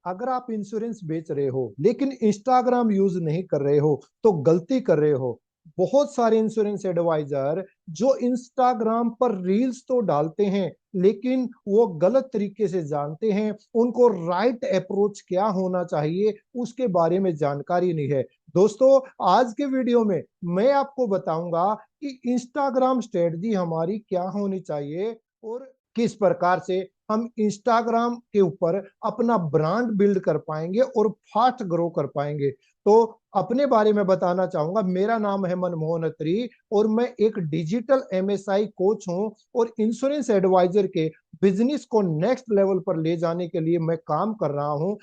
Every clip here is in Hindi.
अगर आप इंश्योरेंस बेच रहे हो लेकिन इंस्टाग्राम यूज नहीं कर रहे हो तो गलती कर रहे हो। बहुत सारे इंश्योरेंस एडवाइजर जो इंस्टाग्राम पर रील्स तो डालते हैं लेकिन वो गलत तरीके से जानते हैं, उनको राइट अप्रोच क्या होना चाहिए उसके बारे में जानकारी नहीं है। दोस्तों, आज के वीडियो में मैं आपको बताऊंगा कि इंस्टाग्राम स्ट्रेटजी हमारी क्या होनी चाहिए और किस प्रकार से हम इंस्टाग्राम के ऊपर अपना ब्रांड बिल्ड कर पाएंगे और फास्ट ग्रो कर पाएंगे। तो अपने बारे में बताना चाहूंगा, मेरा नाम है मनमोहन अत्री और मैं एक डिजिटल एमएसआई कोच हूं और इंश्योरेंस एडवाइजर के बिजनेस को नेक्स्ट लेवल पर ले जाने के लिए मैं काम कर रहा हूं।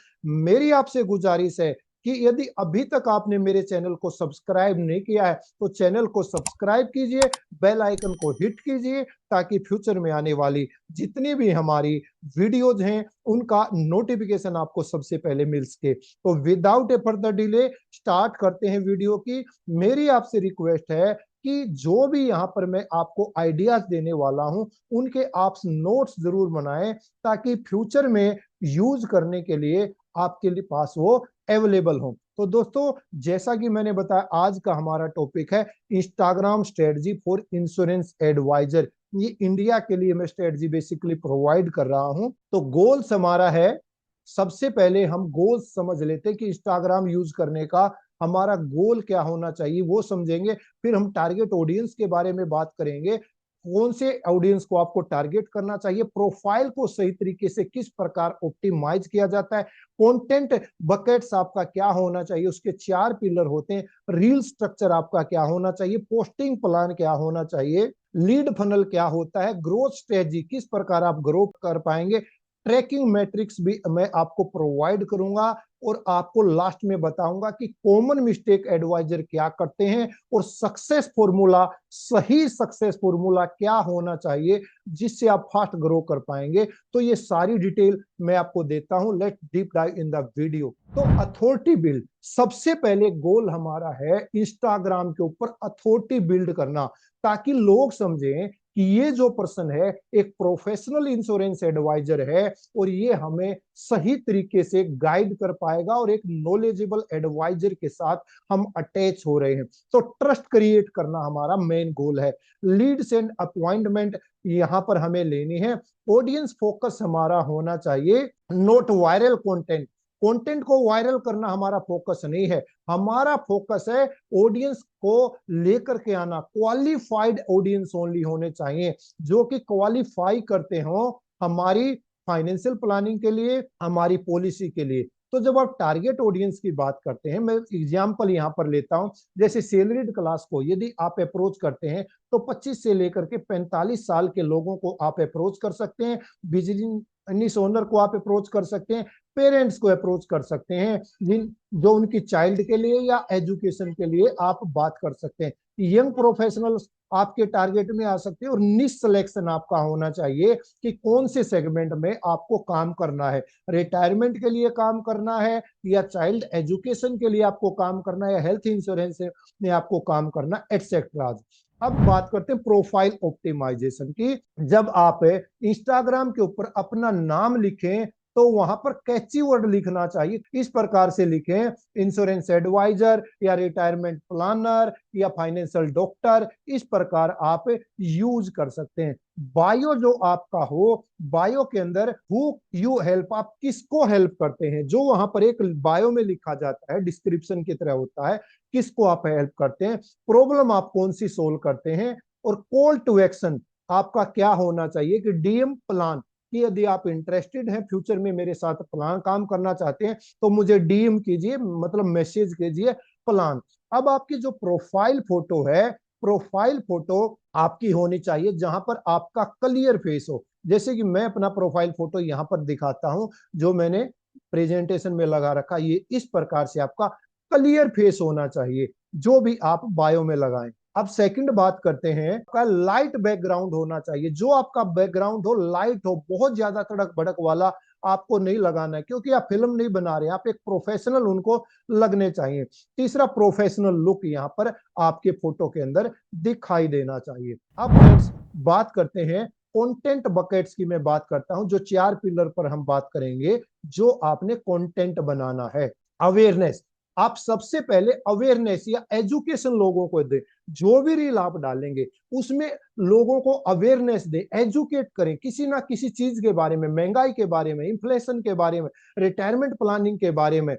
मेरी आपसे गुजारिश है कि यदि अभी तक आपने मेरे चैनल को सब्सक्राइब नहीं किया है तो चैनल को सब्सक्राइब कीजिए, बेल आइकन को हिट कीजिए ताकि फ्यूचर में आने वाली जितनी भी हमारी वीडियोज हैं उनका नोटिफिकेशन आपको सबसे पहले मिल सके। तो विदाउट ए फर्दर डिले स्टार्ट करते हैं वीडियो की। मेरी आपसे रिक्वेस्ट है कि जो भी यहाँ पर मैं आपको आइडियाज देने वाला हूं उनके आप नोट्स जरूर बनाएं ताकि फ्यूचर में यूज करने के लिए आपके लिए पास वो अवेलेबल हो। तो दोस्तों, जैसा कि मैंने बताया, आज का हमारा टॉपिक है Instagram strategy for insurance advisor. ये इंडिया के लिए मैं स्ट्रेटजी बेसिकली प्रोवाइड कर रहा हूं। तो गोल्स हमारा है, सबसे पहले हम गोल्स समझ लेते हैं कि इंस्टाग्राम यूज करने का हमारा गोल क्या होना चाहिए वो समझेंगे। फिर हम टारगेट ऑडियंस के बारे में बात करेंगे, कौन से ऑडियंस को आपको टारगेट करना चाहिए, प्रोफाइल को सही तरीके से किस प्रकार ऑप्टिमाइज किया जाता है, कंटेंट बकेट्स आपका क्या होना चाहिए, उसके 4 पिलर होते हैं, रील स्ट्रक्चर आपका क्या होना चाहिए, पोस्टिंग प्लान क्या होना चाहिए, लीड फनल क्या होता है, ग्रोथ स्ट्रेटजी किस प्रकार आप ग्रो कर पाएंगे, ट्रैकिंग मैट्रिक्स भी मैं आपको प्रोवाइड करूंगा और आपको लास्ट में बताऊंगा कि कॉमन मिस्टेक एडवाइजर क्या करते हैं और सक्सेस फॉर्मूला, सही सक्सेस फॉर्मूला क्या होना चाहिए जिससे आप फास्ट ग्रो कर पाएंगे। तो ये सारी डिटेल मैं आपको देता हूं। Let deep dive in the video. तो अथॉरिटी बिल्ड, सबसे पहले गोल हमारा है इंस्टाग्राम के ऊपर अथॉरिटी बिल्ड करना ताकि लोग समझें कि ये जो पर्सन है एक प्रोफेशनल इंश्योरेंस एडवाइजर है और ये हमें सही तरीके से गाइड कर पाएगा और एक नॉलेजेबल एडवाइजर के साथ हम अटैच हो रहे हैं। तो ट्रस्ट क्रिएट करना हमारा मेन गोल है। लीड्स एंड अपॉइंटमेंट यहां पर हमें लेनी है। ऑडियंस फोकस हमारा होना चाहिए, नॉट वायरल कंटेंट। कंटेंट को वायरल करना हमारा फोकस नहीं है, हमारा फोकस है ऑडियंस को लेकर के आना। क्वालिफाइड ऑडियंस ओनली होने चाहिए जो कि क्वालिफाई करते हो हमारी फाइनेंशियल प्लानिंग के लिए, हमारी पॉलिसी के लिए। तो जब आप टारगेट ऑडियंस की बात करते हैं, मैं एग्जांपल यहां पर लेता हूं, जैसे सैलरीड क्लास को यदि आप अप्रोच करते हैं तो 25 से लेकर के 45 साल के लोगों को आप अप्रोच कर सकते हैं, बिजनेस ओनर को आप अप्रोच कर सकते हैं, पेरेंट्स को अप्रोच कर सकते हैं जिन जो उनकी चाइल्ड के लिए या एजुकेशन के लिए आप बात कर सकते हैं। यंग प्रोफेशनल्स आपके टारगेट में आ सकते हैं और निश सिलेक्शन आपका होना चाहिए कि कौन से सेगमेंट में आपको काम करना है, रिटायरमेंट के लिए काम करना है या चाइल्ड एजुकेशन के लिए आपको काम करना है या हेल्थ इंश्योरेंस में आपको काम करना, एटसेट्रा। अब बात करते हैं प्रोफाइल ऑप्टिमाइजेशन की। जब आप इंस्टाग्राम के ऊपर अपना नाम लिखें तो वहां पर कैची वर्ड लिखना चाहिए। इस प्रकार से लिखें, इंश्योरेंस एडवाइजर या रिटायरमेंट प्लानर या फाइनेंशियल डॉक्टर, इस प्रकार आप यूज कर सकते हैं। बायो जो आपका हो, बायो के अंदर हु यू हेल्प, आप किसको हेल्प करते हैं, जो वहां पर एक बायो में लिखा जाता है, डिस्क्रिप्शन की तरह होता है, किसको आप हेल्प करते हैं, प्रॉब्लम आप कौन सी सोल्व करते हैं, और कॉल टू एक्शन आपका क्या होना चाहिए कि डीएम प्लान, कि यदि आप इंटरेस्टेड हैं फ्यूचर में मेरे साथ प्लान काम करना चाहते हैं तो मुझे डीएम कीजिए, मतलब मैसेज कीजिए प्लान। अब आपकी जो प्रोफाइल फोटो है, प्रोफाइल फोटो आपकी होनी चाहिए जहां पर आपका क्लियर फेस हो। जैसे कि मैं अपना प्रोफाइल फोटो यहां पर दिखाता हूं जो मैंने प्रेजेंटेशन में लगा रखा, ये इस प्रकार से आपका क्लियर फेस होना चाहिए जो भी आप बायो में लगाएं। अब सेकंड बात करते हैं, आपका लाइट बैकग्राउंड होना चाहिए, जो आपका बैकग्राउंड हो लाइट हो, बहुत ज्यादा तड़क भड़क वाला आपको नहीं लगाना है क्योंकि आप फिल्म नहीं बना रहे हैं, आप एक प्रोफेशनल उनको लगने चाहिए। तीसरा, प्रोफेशनल लुक यहां पर आपके फोटो के अंदर दिखाई देना चाहिए। अब फ्रेंड्स बात करते हैं कंटेंट बकेट्स की मैं बात करता हूं, जो 4 पिलर पर हम बात करेंगे जो आपने कंटेंट बनाना है। अवेयरनेस, आप सबसे पहले अवेयरनेस या एजुकेशन लोगों को दें। जो भी रील आप डालेंगे उसमें लोगों को अवेयरनेस दें, एजुकेट करें किसी ना किसी चीज के बारे में, महंगाई के बारे में, इन्फ्लेशन के बारे में, रिटायरमेंट प्लानिंग के बारे में,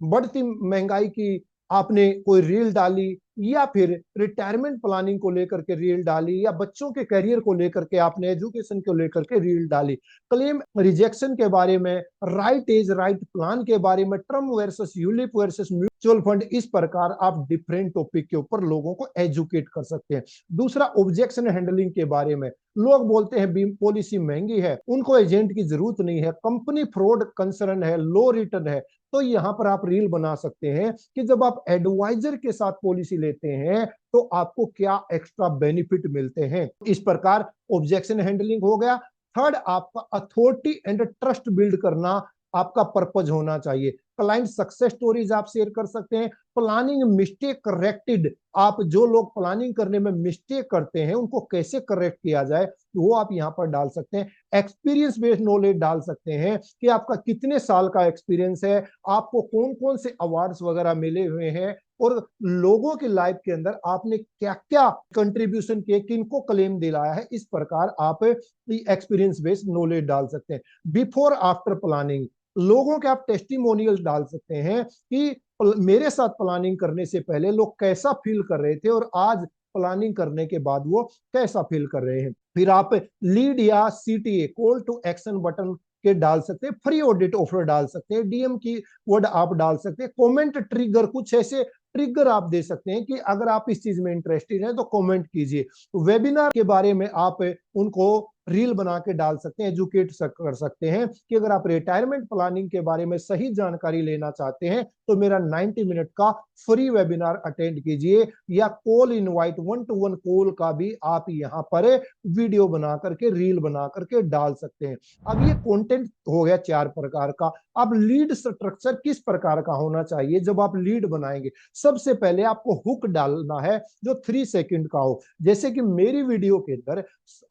बढ़ती महंगाई की आपने कोई रील डाली, या फिर रिटायरमेंट प्लानिंग को लेकर के रील डाली, या बच्चों के करियर को लेकर के आपने एजुकेशन को लेकर के रील डाली, क्लेम रिजेक्शन के बारे में, राइट एज राइट प्लान के बारे में, term versus ULIP versus mutual fund, इस प्रकार आप डिफरेंट टॉपिक के ऊपर लोगों को एजुकेट कर सकते हैं। दूसरा, ऑब्जेक्शन हैंडलिंग के बारे में। लोग बोलते हैं बीमा पॉलिसी महंगी है, उनको एजेंट की जरूरत नहीं है, कंपनी फ्रॉड कंसर्न है, लो रिटर्न है, तो यहां पर आप रील बना सकते हैं कि जब आप एडवाइजर के साथ पॉलिसी लेते हैं तो आपको क्या एक्स्ट्रा बेनिफिट मिलते हैं। इस प्रकार ऑब्जेक्शन हैंडलिंग हो गया। थर्ड, आपका अथॉरिटी एंड ट्रस्ट बिल्ड करना आपका पर्पज होना चाहिए। क्लाइंट सक्सेस स्टोरीज आप शेयर कर सकते हैं। प्लानिंग मिस्टेक करेक्टेड, आप जो लोग प्लानिंग करने में मिस्टेक करते हैं उनको कैसे करेक्ट किया जाए वो आप यहां पर डाल सकते हैं। एक्सपीरियंस बेस्ड नॉलेज डाल सकते हैं कि आपका कितने साल का एक्सपीरियंस है, आपको कौन कौन से अवार्ड्स वगैरह मिले हुए हैं, और लोगों की लाइफ के अंदर आपने क्या क्या कंट्रीब्यूशन किए, किनको क्लेम दिलाया है। इस प्रकार आप एक्सपीरियंस बेस्ड नॉलेज डाल सकते हैं। बिफोर आफ्टर प्लानिंग, लोगों के आप टेस्टिमोनियल डाल सकते हैं कि मेरे साथ प्लानिंग करने से पहले लोग कैसा फील कर रहे थे और आज प्लानिंग करने के बाद वो कैसा फील कर रहे हैं। फिर आप लीड या CTA, call to action button के डाल सकते हैं, फ्री ऑडिट ऑफर डाल सकते हैं, डीएम की वर्ड आप डाल सकते हैं, कमेंट ट्रिगर, कुछ ऐसे ट्रिगर आप दे सकते हैं कि अगर आप इस चीज में इंटरेस्टेड हैं तो कमेंट कीजिए। वेबिनार के बारे में आप उनको रील बना के डाल सकते हैं, एजुकेट कर सकते हैं कि अगर आप रिटायरमेंट प्लानिंग के बारे में सही जानकारी लेना चाहते हैं तो मेरा 90 मिनट का फ्री वेबिनार अटेंड कीजिए, या कॉल इनवाइट 1-to-1 कॉल का भी आप यहां पर वीडियो बना करके रील बना करके डाल सकते हैं। अब ये कंटेंट हो गया 4 प्रकार का। अब लीड स्ट्रक्चर किस प्रकार का होना चाहिए जब आप लीड बनाएंगे। सबसे पहले आपको हुक डालना है जो 3 सेकंड का हो। जैसे कि मेरी वीडियो के अंदर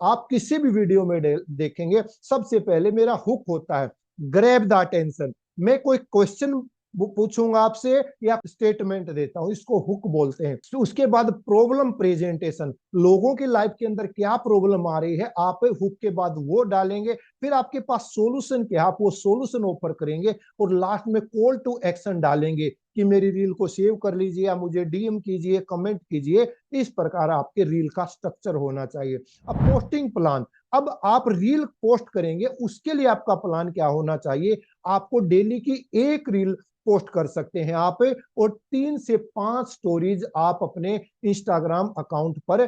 आप किसी भी वीडियो में देखेंगे, सबसे पहले मेरा हुक होता है ग्रैब द अटेंशन। मैं कोई क्वेश्चन पूछूंगा आपसे या स्टेटमेंट देता हूं, इसको हुक बोलते हैं। तो उसके बाद प्रॉब्लम प्रेजेंटेशन, लोगों की लाइफ के अंदर क्या प्रॉब्लम आ रही है आप हुक के बाद वो डालेंगे। फिर आपके पास सॉल्यूशन क्या, आप वो सॉल्यूशन ऑफर करेंगे, और लास्ट में कॉल टू एक्शन डालेंगे कि मेरी रील को सेव कर लीजिए, या मुझे डीएम कीजिए, कमेंट कीजिए। इस प्रकार आपके रील का स्ट्रक्चर होना चाहिए। अब पोस्टिंग प्लान, अब आप रील पोस्ट करेंगे उसके लिए आपका प्लान क्या होना चाहिए। आपको डेली की एक रील पोस्ट कर सकते हैं आप, और 3 से 5 स्टोरीज आप अपने इंस्टाग्राम अकाउंट पर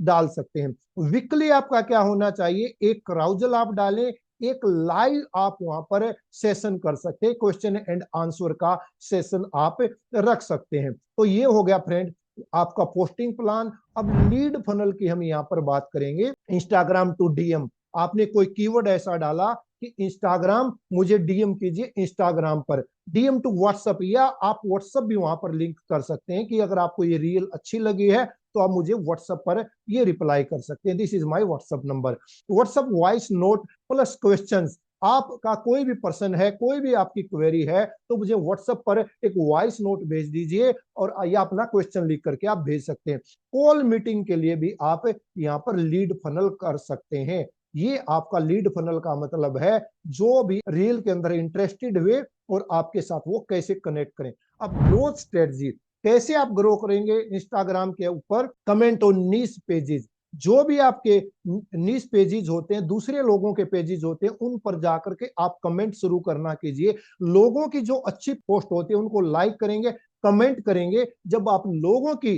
डाल सकते हैं। वीकली आपका क्या होना चाहिए, एक क्राउजल आप डालें, एक लाइव आप वहां पर सेशन कर सकते हैं, क्वेश्चन एंड आंसर का सेशन आप रख सकते हैं। तो ये हो गया फ्रेंड आपका पोस्टिंग प्लान। अब लीड फनल की हम यहां पर बात करेंगे। इंस्टाग्राम टू डीएम, आपने कोई कीवर्ड ऐसा डाला कि इंस्टाग्राम मुझे डीएम कीजिए इंस्टाग्राम पर, डीएम टू व्हाट्सएप, या आप व्हाट्सएप भी वहां पर लिंक कर सकते हैं कि अगर आपको ये रील अच्छी लगी है तो आप मुझे व्हाट्सएप पर ये रिप्लाई कर सकते हैं, this is my WhatsApp number. WhatsApp voice note plus questions, आपका कोई भी पर्सन है, कोई भी आपकी क्वेरी है तो मुझे व्हाट्सएप पर एक वॉइस नोट भेज दीजिए, और या अपना क्वेश्चन लिख करके आप भेज सकते हैं। कॉल मीटिंग के लिए भी आप यहाँ पर लीड फनल कर सकते हैं। ये आपका लीड फनल का मतलब है जो भी रील के अंदर इंटरेस्टेड हुए और आपके साथ वो कैसे कनेक्ट करें। अब ग्रोथ स्ट्रेटजी, कैसे आप ग्रो करेंगे इंस्टाग्राम के ऊपर। कमेंट ऑन नीश पेजेस, जो भी आपके नीश पेजेस होते हैं, दूसरे लोगों के पेजेस होते हैं, उन पर जाकर के आप कमेंट शुरू करना कीजिए। लोगों की जो अच्छी पोस्ट होती है उनको लाइक करेंगे, कमेंट करेंगे। जब आप लोगों की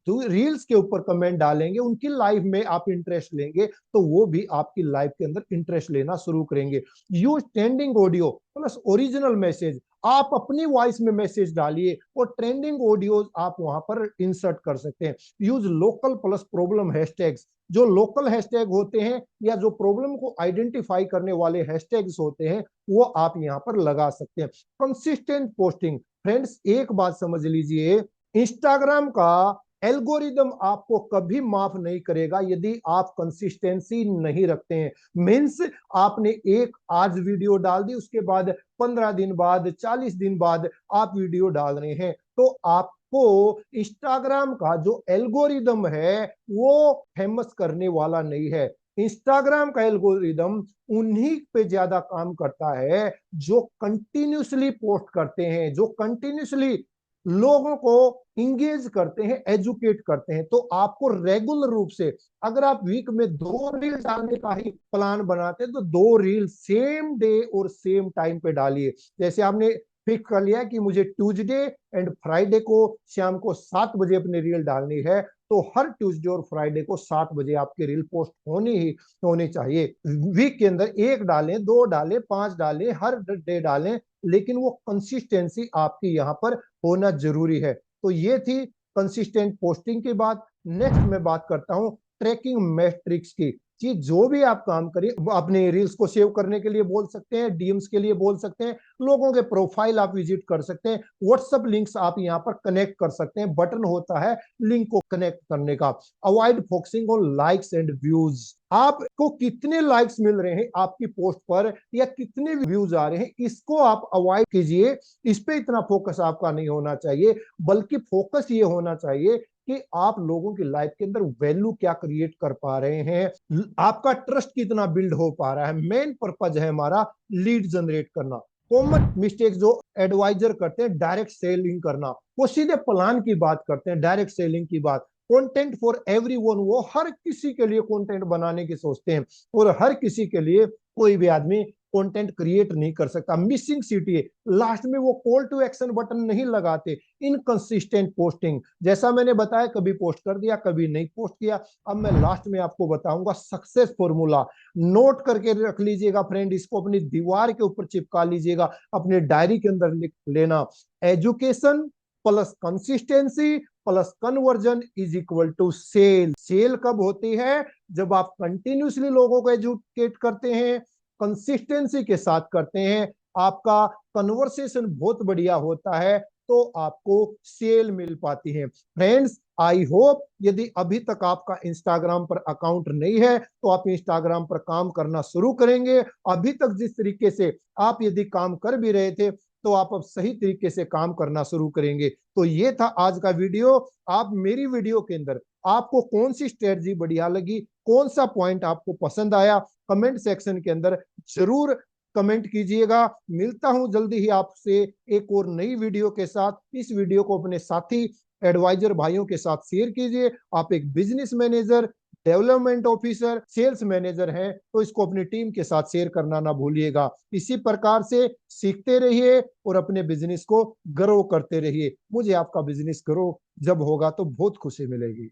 रील्स के ऊपर कमेंट डालेंगे, उनकी लाइफ में आप इंटरेस्ट लेंगे, तो वो भी आपकी लाइफ के अंदर इंटरेस्ट लेना शुरू करेंगे। Use trending audio plus original message, आप अपनी वॉइस में मैसेज डालिए और ट्रेंडिंग ऑडियोज आप वहां पर इंसर्ट कर सकते हैं। Use local plus problem hashtags, जो लोकल हैशटैग होते हैं या जो प्रॉब्लम को आइडेंटिफाई करने वाले हैशटैग्स होते हैं वो आप यहां पर लगा सकते हैं। कंसिस्टेंट पोस्टिंग, फ्रेंड्स एक बात समझ लीजिए, इंस्टाग्राम का एल्गोरिदम आपको कभी माफ नहीं करेगा यदि आप कंसिस्टेंसी नहीं रखते हैं। मीन्स आपने एक आज वीडियो डाल दी, उसके बाद 15 दिन बाद, 40 दिन बाद आप वीडियो डाल रहे हैं, तो आपको इंस्टाग्राम का जो एल्गोरिदम है वो फेमस करने वाला नहीं है। इंस्टाग्राम का एल्गोरिदम उन्हीं पे ज्यादा काम करता है जो कंटिन्यूसली पोस्ट करते हैं, जो कंटिन्यूसली लोगों को इंगेज करते हैं, एजुकेट करते हैं। तो आपको रेगुलर रूप से, अगर आप वीक में 2 रील डालने का ही प्लान बनाते हैं, तो 2 रील सेम डे और सेम टाइम पे डालिए। जैसे आपने फिक्स कर लिया कि मुझे ट्यूसडे एंड फ्राइडे को शाम को 7 बजे अपनी रील डालनी है, तो हर ट्यूसडे और फ्राइडे को 7 बजे आपकी रील पोस्ट होनी चाहिए। वीक के अंदर 1 डालें, 2 डालें, 5 डालें, हर डे डालें, लेकिन वो कंसिस्टेंसी आपकी यहाँ पर होना जरूरी है। तो ये थी कंसिस्टेंट पोस्टिंग की बात। नेक्स्ट मैं बात करता हूं ट्रैकिंग मैट्रिक्स की। कि जो भी आप काम करिए, अपने रील्स को सेव करने के लिए बोल सकते हैं, डीएम्स के लिए बोल सकते हैं, लोगों के प्रोफाइल आप विजिट कर सकते हैं, व्हाट्सएप लिंक्स आप यहाँ पर कनेक्ट कर सकते हैं, बटन होता है लिंक को कनेक्ट करने का। Avoid focusing on likes and views. आपको कितने लाइक्स मिल रहे हैं आपकी पोस्ट पर या कितने व्यूज आ रहे हैं, इसको आप अवॉइड कीजिए। इस पे इतना फोकस आपका नहीं होना चाहिए, बल्कि फोकस ये होना चाहिए कि आप लोगों की लाइफ के अंदर वैल्यू क्या क्रिएट कर पा रहे हैं, आपका ट्रस्ट कितना बिल्ड हो पा रहा है। मेन पर्पज है हमारा लीड जनरेट करना। कॉमन मिस्टेक जो एडवाइजर करते हैं, डायरेक्ट सेलिंग करना। वो सीधे प्लान की बात करते हैं, डायरेक्ट सेलिंग की बात। कंटेंट फॉर एवरीवन, वो हर किसी के लिए कंटेंट बनाने की सोचते हैं, और हर किसी के लिए कोई भी आदमी कंटेंट क्रिएट नहीं कर सकता। मिसिंग सिटी है, लास्ट में वो कॉल टू एक्शन बटन नहीं लगाते। इनकंसिस्टेंट पोस्टिंग, जैसा मैंने बताया, कभी पोस्ट कर दिया, कभी नहीं पोस्ट किया। अब मैं लास्ट में आपको बताऊंगा सक्सेस फॉर्मूला। नोट करके रख लीजिएगा फ्रेंड, इसको अपनी दीवार के ऊपर चिपका लीजिएगा, अपने डायरी के अंदर लिख लेना। Education plus consistency plus conversion is equal to sale. Sale कब होती है? जब आप कंटिन्यूसली लोगों को एजुकेट करते हैं, कंसिस्टेंसी के साथ करते हैं, आपका कन्वर्सेशन बहुत बढ़िया होता है, तो आपको सेल मिल पाती है। फ्रेंड्स, आई होप यदि अभी तक आपका इंस्टाग्राम पर अकाउंट नहीं है तो आप इंस्टाग्राम पर काम करना शुरू करेंगे। अभी तक जिस तरीके से आप यदि काम कर भी रहे थे, तो आप अब सही तरीके से काम करना शुरू करेंगे। तो ये था आज का वीडियो। आप मेरी वीडियो के अंदर आपको कौन सी स्ट्रेटजी बढ़िया लगी, कौन सा पॉइंट आपको पसंद आया, कमेंट सेक्शन के अंदर जरूर कमेंट कीजिएगा। मिलता हूं जल्दी ही आपसे एक और नई वीडियो के साथ। इस वीडियो को अपने साथी एडवाइजर भाइयों के साथ शेयर कीजिए। आप एक business manager, development officer, sales manager हैं, तो इसको अपनी टीम के साथ शेयर करना ना भूलिएगा। इसी प्रकार से सीखते रहिए और अपने बिजनेस को ग्रो करते रहिए। मुझे आपका बिजनेस ग्रो जब होगा तो बहुत खुशी मिलेगी।